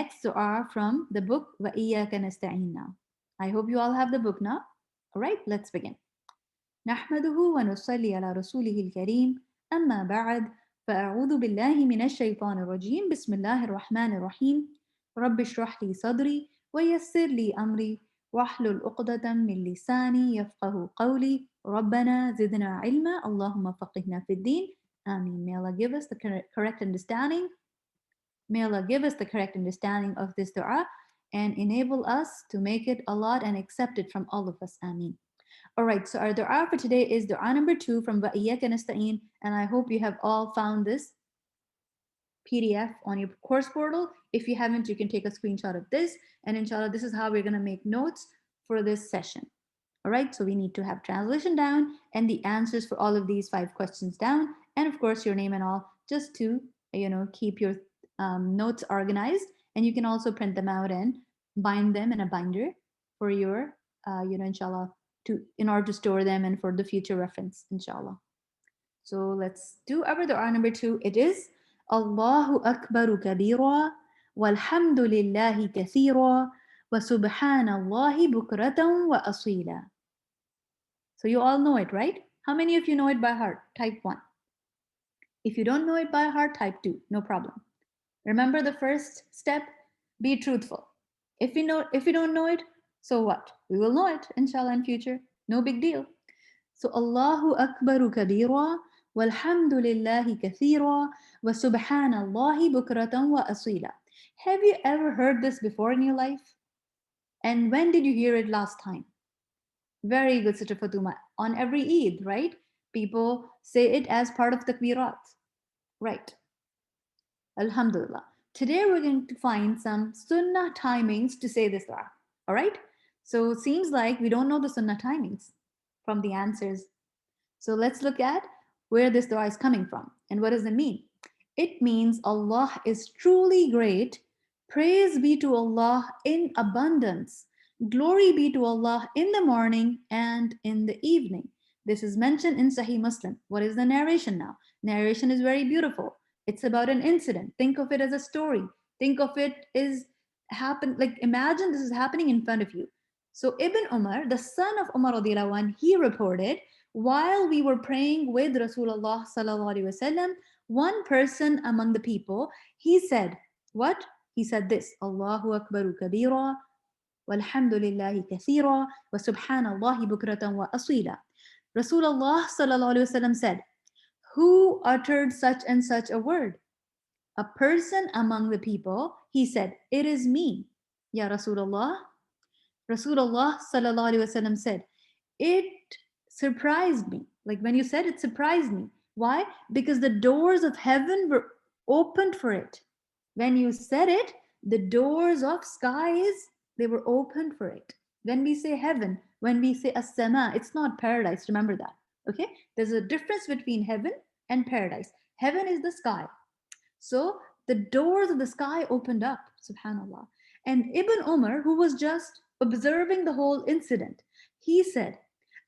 next dua from the book Waeyaka Nastaeen now. I hope you all have the book now. All right, let's begin. نحمده ونصلي على رسوله الكريم أما بعد فأعوذ بالله من الشيطان الرجيم بسم الله الرحمن الرحيم رب اشرح لي صدري ويسر لي أمري واحلل عقدة من لساني يفقه قولي ربنا زدنا علما اللهم فقهنا في الدين آمين. May Allah give us the correct understanding. May Allah give us the correct understanding of this dua and enable us to make it a lot and accept it from all of us. Ameen. All right, so our dua for today is dua number 2 from Waeyaka Nastaeen, and I hope you have all found this PDF on your course portal. If you haven't, you can take a screenshot of this, and inshallah, this is how we're going to make notes for this session. All right, so we need to have translation down and the answers for all of these 5 questions down, and of course, your name and all, just to keep your notes organized. And you can also print them out and bind them in a binder for your, inshallah, in order to store them and for the future reference, inshallah. So let's do our dua number 2. It is Allahu Akbaru Kabira walhamdulillahi kathira wa subhanallahi bukratan wa asila. So you all know it, right? How many of you know it by heart? Type 1. If you don't know it by heart, type 2. No problem. Remember the first step? Be truthful. If we don't know it, so what? We will know it, inshallah, in future. No big deal. So Allahu Akbaru Kabira walhamdulillahi kathira wa subhanallahi bukratan wa asila. Have you ever heard this before in your life? And when did you hear it last time? Very good, Sister Fatuma. On every Eid, right? People say it as part of takbirat. Right. Alhamdulillah. Today we're going to find some Sunnah timings to say this dua. All right? So it seems like we don't know the Sunnah timings from the answers. So let's look at where this dua is coming from and what does it mean? It means Allah is truly great. Praise be to Allah in abundance. Glory be to Allah in the morning and in the evening. This is mentioned in Sahih Muslim. What is the narration now? Narration is very beautiful. It's about an incident. Think of it as a story. Think of it as imagine this is happening in front of you. So Ibn Umar, the son of Umar radiallahu anh, he reported, while we were praying with Rasulullah sallallahu alaihi wasallam, one person among the people, he said, what? He said this, Allahu Akbaru Kabira, walhamdulillahi kathira, wa subhanallahi bukratan wa asila. Rasulullah sallallahu alaihi wasallam said, who uttered such and such a word? A person among the people, he said, it is me, Ya Rasulullah. Rasulullah sallallahu alaihi wasallam said, it surprised me. Like when you said it surprised me. Why? Because the doors of heaven were opened for it. When you said it, the doors of skies, they were opened for it. When we say heaven, when we say as-sama, it's not paradise. Remember that. Okay? There's a difference between heaven and paradise. Heaven is the sky. So the doors of the sky opened up, subhanAllah. And Ibn Umar, who was just observing the whole incident, he said,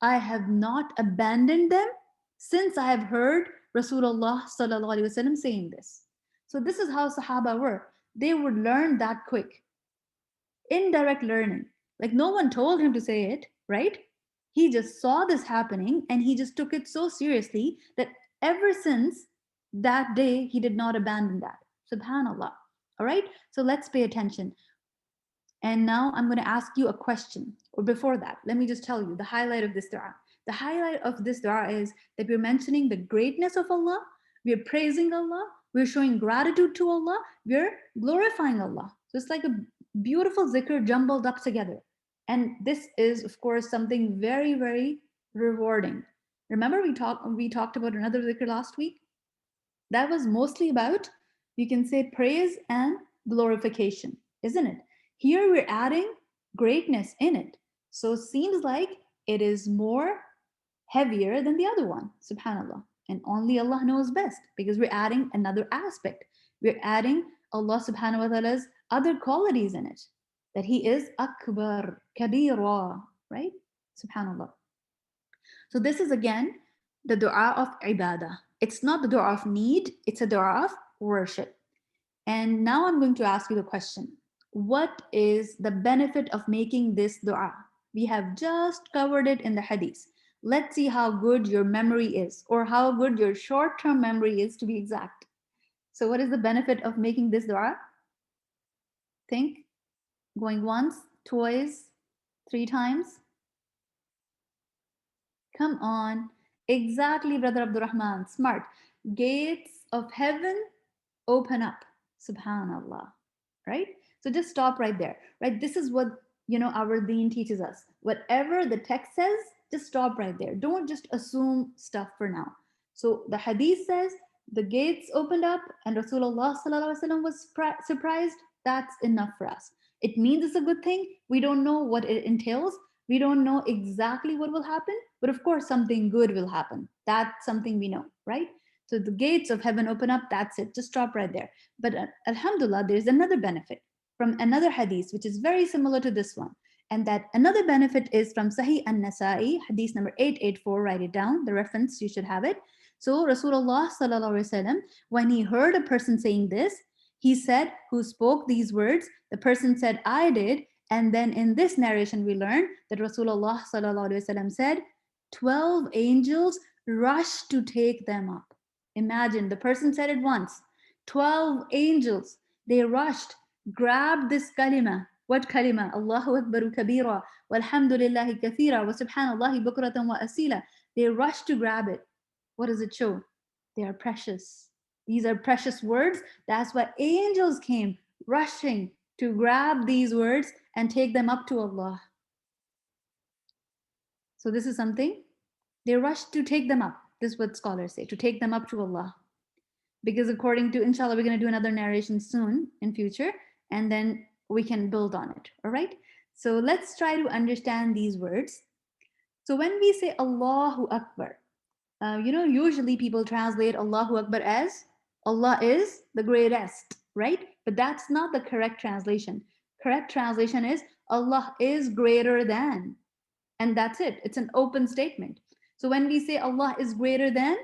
I have not abandoned them since I have heard Rasulullah sallallahu alaihi wasallam saying this. So this is how Sahaba were. They would learn that quick. Indirect learning. Like no one told him to say it, right? He just saw this happening and he just took it so seriously that ever since that day, he did not abandon that. Subhanallah. All right? So let's pay attention. And now I'm going to ask you a question. Or before that, let me just tell you the highlight of this dua. The highlight of this dua is that we're mentioning the greatness of Allah, we're praising Allah, we're showing gratitude to Allah, we're glorifying Allah. So it's like a beautiful zikr jumbled up together. And this is, of course, something very, very rewarding. Remember we talked about another zikr last week? That was mostly about, you can say, praise and glorification, isn't it? Here we're adding greatness in it. So it seems like it is more heavier than the other one, subhanAllah. And only Allah knows best because we're adding another aspect. We're adding Allah subhanahu wa ta'ala's other qualities in it. That He is Akbar, Kabira, right? Subhanallah. So this is again the dua of ibadah. It's not the dua of need, it's a dua of worship. And now I'm going to ask you the question. What is the benefit of making this dua? We have just covered it in the hadith. Let's see how good your memory is, or how good your short term memory is to be exact. So, what is the benefit of making this dua? Think. Going once, twice, three times. Come on. Exactly, Brother Abdurrahman. Smart. Gates of heaven open up. Subhanallah. Right? So just stop right there. Right? This is what our deen teaches us. Whatever the text says, just stop right there. Don't just assume stuff for now. So the hadith says the gates opened up and Rasulullah was surprised. That's enough for us. It means it's a good thing. We don't know what it entails. We don't know exactly what will happen, but of course, something good will happen. That's something we know, right? So the gates of heaven open up. That's it. Just stop right there. But Alhamdulillah, there's another benefit from another hadith, which is very similar to this one. And that another benefit is from Sahih an-Nasa'i, hadith number 884. Write it down. The reference, you should have it. So Rasulullah sallallahu alaihi wasallam, when he heard a person saying this, he said, "Who spoke these words?" The person said, "I did." And then in this narration, we learn that Rasulullah sallallahu alaihi wasallam said, 12 angels rushed to take them up. Imagine, the person said it once. 12 angels, they rushed, grabbed this kalima. What kalima? Allahu Akbaru kabira, walhamdulillahi kathira, wa subhanallahi bukratan wa asila. They rushed to grab it. What does it show? They are precious. These are precious words. That's why angels came rushing to grab these words and take them up to Allah. So this is something. They rushed to take them up. This is what scholars say, to take them up to Allah. Because according to, inshallah, we're going to do another narration soon in future, and then we can build on it. All right. So let's try to understand these words. So when we say Allahu Akbar, usually people translate Allahu Akbar as Allah is the greatest, right? But that's not the correct translation. Correct translation is Allah is greater than. And that's it. It's an open statement. So when we say Allah is greater than,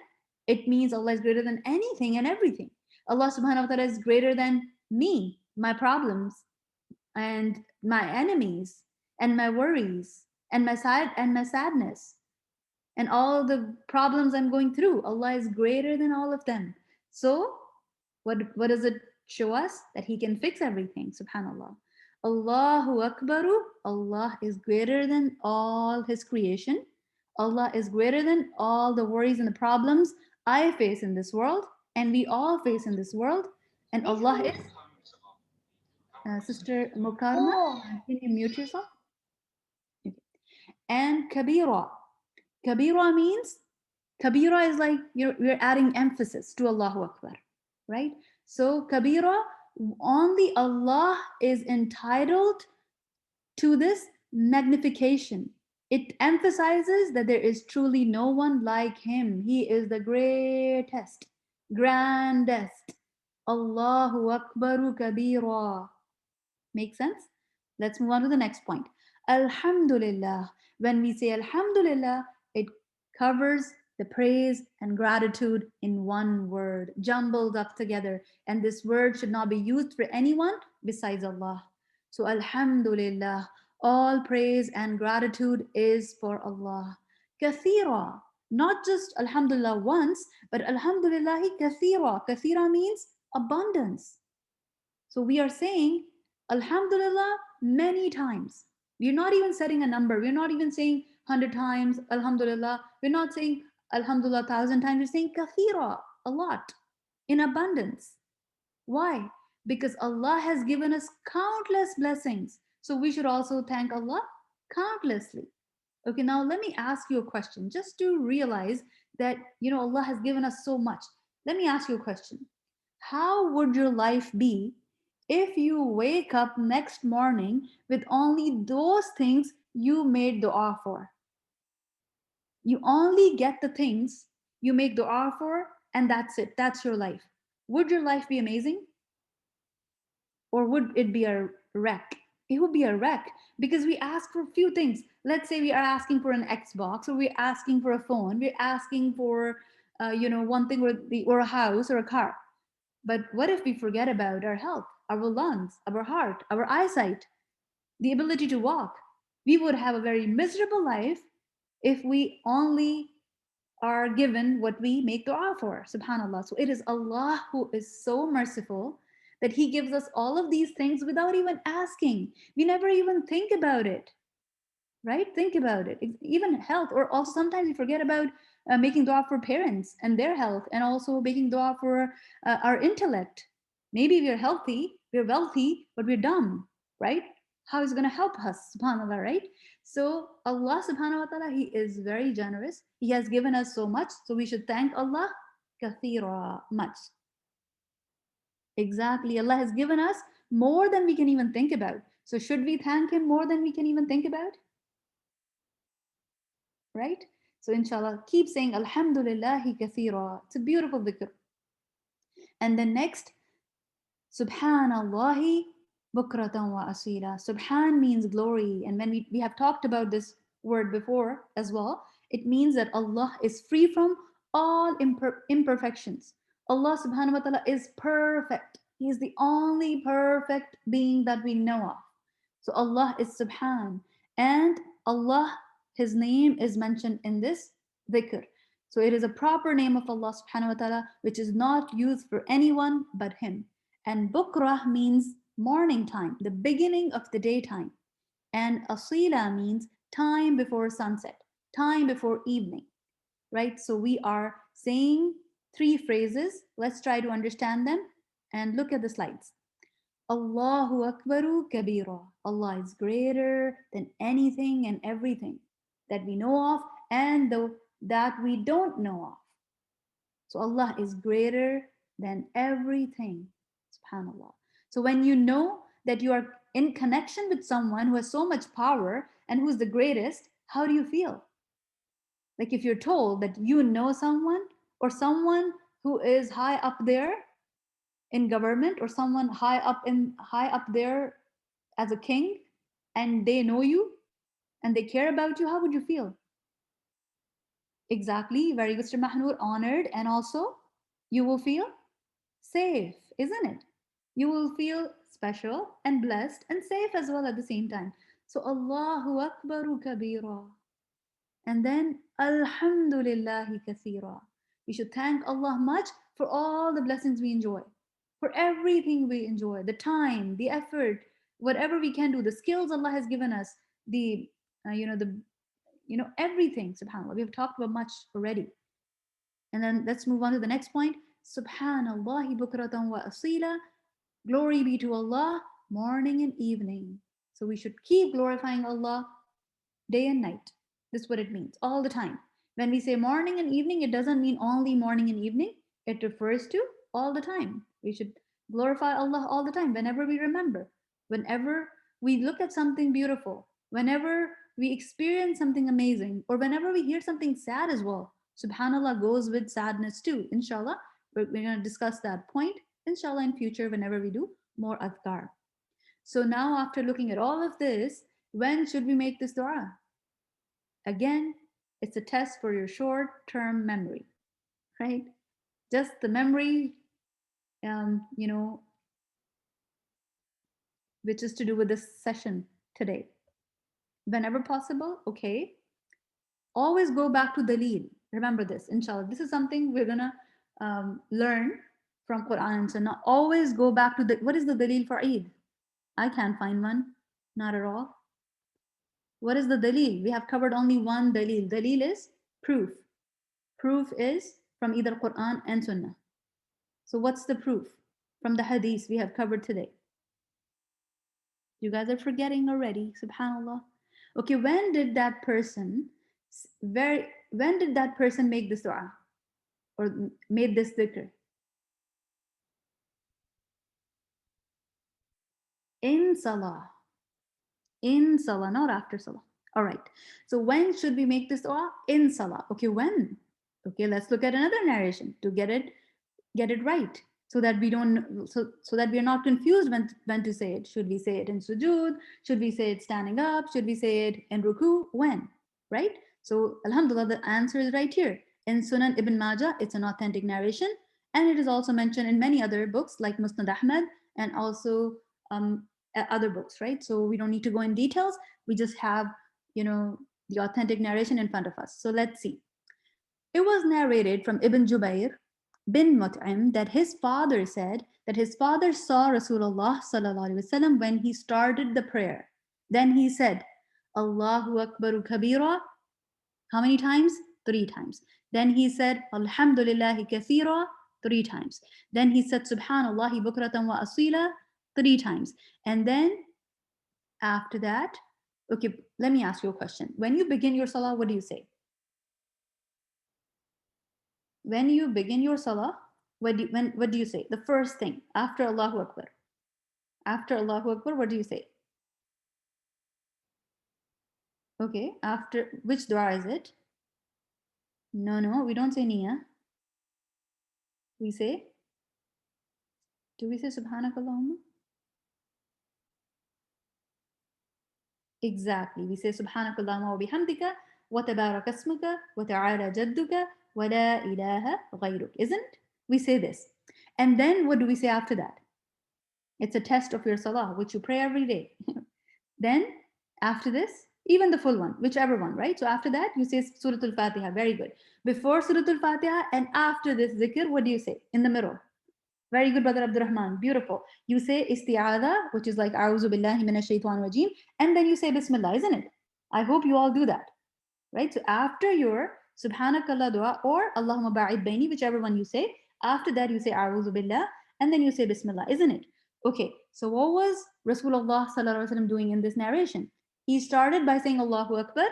it means Allah is greater than anything and everything. Allah subhanahu wa ta'ala is greater than me, my problems, and my enemies, and my worries, and my sadness, and all the problems I'm going through. Allah is greater than all of them. So what does it show us? That He can fix everything, subhanallah. Allahu Akbaru, Allah is greater than all His creation. Allah is greater than all the worries and the problems I face in this world, and we all face in this world. And Allah is, Sister Mukarma, can you mute yourself? Okay. And Kabira. Kabira means, Kabira is like we're adding emphasis to Allahu Akbar, right? So Kabira, only Allah is entitled to this magnification. It emphasizes that there is truly no one like Him. He is the greatest, grandest. Allahu Akbaru Kabira. Make sense? Let's move on to the next point. Alhamdulillah. When we say Alhamdulillah, it covers the praise and gratitude in one word, jumbled up together. And this word should not be used for anyone besides Allah. So Alhamdulillah, all praise and gratitude is for Allah. Kathira, not just Alhamdulillah once, but Alhamdulillahi kathira. Kathira means abundance. So we are saying Alhamdulillah many times. We're not even setting a number. We're not even saying 100 times Alhamdulillah. We're not saying Alhamdulillah 1,000 times. We're saying kathira, a lot, in abundance. Why? Because Allah has given us countless blessings. So we should also thank Allah countlessly. Okay, now let me ask you a question just to realize that, Allah has given us so much. Let me ask you a question. How would your life be if you wake up next morning with only those things you made dua for? You only get the things you make dua for, and that's it. That's your life. Would your life be amazing? Or would it be a wreck? It would be a wreck because we ask for a few things. Let's say we are asking for an Xbox, or we're asking for a phone, we're asking for, one thing, or a house or a car. But what if we forget about our health, our lungs, our heart, our eyesight, the ability to walk. We would have a very miserable life if we only are given what we make dua for. Subhanallah. So it is Allah who is so merciful that He gives us all of these things without even asking. We never even think about it, right? Think about it. Even health, or also sometimes we forget about making dua for parents and their health, and also making dua for our intellect. Maybe we're healthy, we're wealthy, but we're dumb, right? How is it going to help us? Subhanallah, right? So Allah subhanahu wa ta'ala, He is very generous. He has given us so much, so we should thank Allah kathira, much. Exactly. Allah has given us more than we can even think about. So should we thank Him more than we can even think about? Right? So inshallah, keep saying Alhamdulillahi kathira. It's a beautiful dhikr. And then next, Subhanallahi bukratan wa asila. Subhan means glory. And when we have talked about this word before as well, it means that Allah is free from all imperfections. Allah subhanahu wa ta'ala is perfect. He is the only perfect being that we know of. So Allah is Subhan. And Allah, His name is mentioned in this dhikr. So it is a proper name of Allah subhanahu wa ta'ala, which is not used for anyone but Him. And bukrah means morning time, the beginning of the daytime. And asila means time before sunset, time before evening, right? So we are saying three phrases. Let's try to understand them and look at the slides. Allahu Akbaru Kabira. Allah is greater than anything and everything that we know of and that we don't know of. So Allah is greater than everything. Subhanallah. So when you know that you are in connection with someone who has so much power and who's the greatest, how do you feel? Like if you're told that you know someone, or someone who is high up there in government, or someone high up there as a king, and they know you and they care about you, how would you feel? Exactly, very good, Mr. Mahnoor, honored, and also you will feel safe, isn't it? You will feel special and blessed and safe as well at the same time. So Allahu Akbaru Kabira. And then Alhamdulillahi Kathira. We should thank Allah much for all the blessings we enjoy, for everything we enjoy, the time, the effort, whatever we can do, the skills Allah has given us, the everything. Subhanallah, we have talked about much already. And then let's move on to the next point. Subhanallahi bukratan wa asila. Glory be to Allah, morning and evening. So we should keep glorifying Allah day and night. This is what it means, all the time. When we say morning and evening, it doesn't mean only morning and evening. It refers to all the time. We should glorify Allah all the time, whenever we remember, whenever we look at something beautiful, whenever we experience something amazing, or whenever we hear something sad as well. Subhanallah goes with sadness too. Inshallah, we're going to discuss that point, inshallah, in future whenever we do more Azkaar. So now, after looking at all of this, when should we make this dua? Again, it's a test for your short-term memory, right? Just the memory, which is to do with this session today. Whenever possible, okay. Always go back to dalil. Remember this, inshallah. This is something we're gonna learn from Quran and Sunnah. Always go back to what is the dalil for Eid? I can't find one, not at all. What is the dalil? We have covered only one dalil. Dalil is proof. Proof is from either Quran and Sunnah. So what's the proof? From the hadith we have covered today. You guys are forgetting already, subhanallah. Okay, when did that person make this dua or made this dhikr? In salah. In salah, not after salah. All right. So when should we make this dua? In salah. Okay, when? Okay, let's look at another narration to get it right, so that we don't so that we are not confused when to say it. Should we say it in sujood? Should we say it standing up? Should we say it in ruku? When? Right? So alhamdulillah, the answer is right here. In Sunan Ibn Majah, it's an authentic narration, and it is also mentioned in many other books like Musnad Ahmad and also other books, right? So we don't need to go in details. We just have, the authentic narration in front of us. So let's see. It was narrated from Ibn Jubayr bin Mut'im that his father said that his father saw Rasulullah sallallahu alaihi wasallam when he started the prayer. Then he said, Allahu Akbaru Kabira. How many times? 3 times. Then he said, Alhamdulillahi kathira, 3 times. Then he said, Subhanallahi bukratan wa asila, 3 times. And then after that, okay, let me ask you a question. When you begin your salah, what do you say? When you begin your salah, what do you say? The first thing after Allahu Akbar. After Allahu Akbar, what do you say? Okay, after which dua is it? No, we don't say Niya. We say, do we say Subhanakallahumma? Exactly. We say Subhanakallahumma wa bihamdika wa tabaraka ismuka wa ta'ala jadduka wa la ilaha ghayruk. Isn't? We say this. And then what do we say after that? It's a test of your salah, which you pray every day. Then after this, even the full one, whichever one, right? So after that, you say Surah Al-Fatiha. Very good. Before Surah Al-Fatiha and after this zikr, what do you say? In the middle. Very good, Brother Abdurrahman. Beautiful. You say isti'adha, which is like A'udhu billahi minash shaitan rajim, and then you say Bismillah, isn't it? I hope you all do that, right? So after your Subhanakallah dua or Allahumma ba'id baini, whichever one you say, after that you say A'udhu billah, and then you say Bismillah, isn't it? Okay, so what was Rasulullah sallallahu alaihi wasallam doing in this narration? He started by saying Allahu Akbar,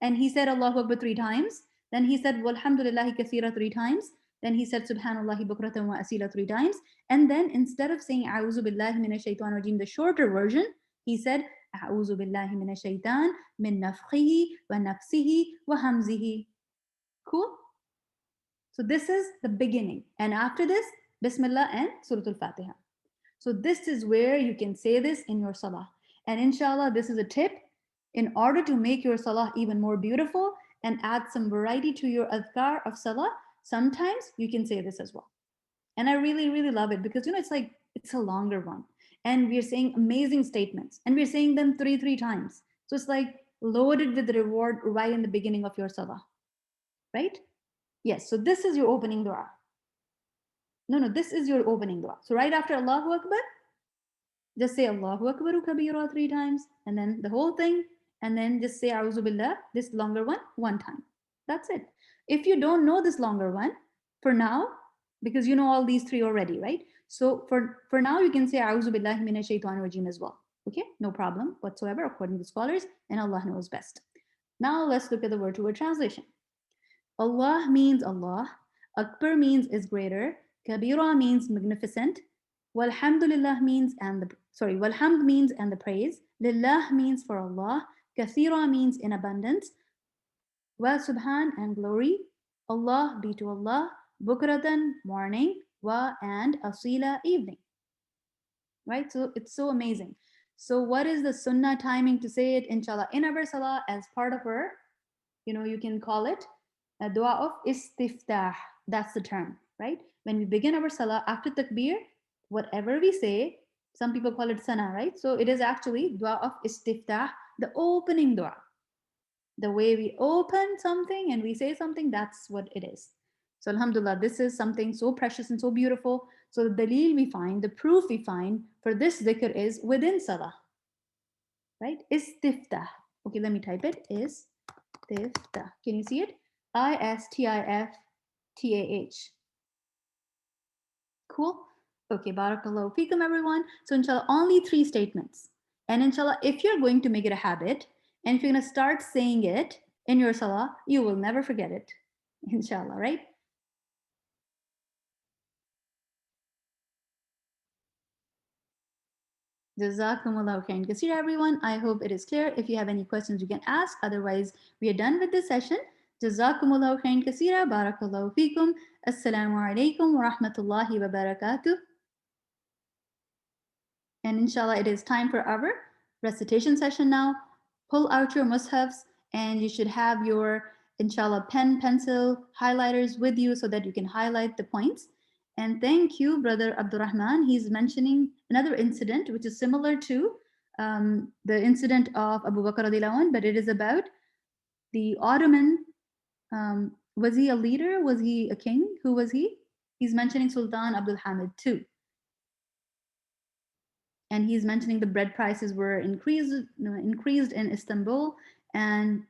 and he said Allahu Akbar 3 times. Then he said Walhamdulillahi kathira 3 times. Then he said Subhanallahi bukratan wa asila 3 times. And then instead of saying A'udhu billahi minash shaitan rajim, the shorter version, he said A'udhu billahi minash shaitan min nafkhihi wa nafsihi wa hamzihi. Cool? So this is the beginning. And after this, Bismillah and Surah Al-Fatiha. So this is where you can say this in your salah. And inshallah, this is a tip in order to make your salah even more beautiful and add some variety to your adhkar of salah. Sometimes you can say this as well. And I really, really love it because, it's a longer one. And we're saying amazing statements. And we're saying them three times. So it's like loaded with reward right in the beginning of your salah. Right? Yes, so this is your opening dua. No, this is your opening dua. So right after Allahu Akbar, just say Allahu Akbaru Kabira 3 times, and then the whole thing, and then just say A'udhu Billah, this longer one, 1 time. That's it. If you don't know this longer one, for now, because you know all these 3 already, right? So for now, you can say A'udhu Billahi Minash Shaitanir Rajim as well. Okay, no problem whatsoever, according to scholars, and Allah knows best. Now let's look at the word-to-word translation. Allah means Allah, Akbar means is greater, Kabira means magnificent, Walhamdulillah means Walhamd means and the praise, Lillah means for Allah, Kathira means in abundance, Wa Subhan and glory, Allah be to Allah, Bukratan morning, Wa and Asila evening. Right? So it's so amazing. So what is the Sunnah timing to say it, inshallah, in our salah as part of our, you can call it a dua of istiftah. That's the term, right? When we begin our salah after takbir, whatever we say, some people call it sana, right? So it is actually dua of istiftah, the opening dua. The way we open something and we say something, that's what it is. So alhamdulillah, this is something so precious and so beautiful. So the dalil we find, the proof we find for this dhikr is within salah, right? Istiftah. Okay, let me type it. Istiftah. Can you see it? Istiftah. Cool? Okay, barakallahu feekum everyone. So inshallah, only 3 statements. And inshallah, if you're going to make it a habit, and if you're going to start saying it in your salah, you will never forget it. Inshallah, right? Jazakumullahu khairan kaseera, everyone. I hope it is clear. If you have any questions, you can ask. Otherwise, we are done with this session. Jazakumullahu khairan kaseera. Barakallahu feekum. Assalamu alaikum wa rahmatullahi wa barakatuh. And inshallah, it is time for our recitation session now. Pull out your mushafs and you should have your, inshallah, pen, pencil, highlighters with you so that you can highlight the points. And thank you, Brother Abdurrahman. He's mentioning another incident which is similar to the incident of Abu Bakr radiallahu anh, but it is about the Ottoman. Was he a leader? Was he a king? Who was he? He's mentioning Sultan Abdul Hamid too. And he's mentioning the bread prices were increased in Istanbul, and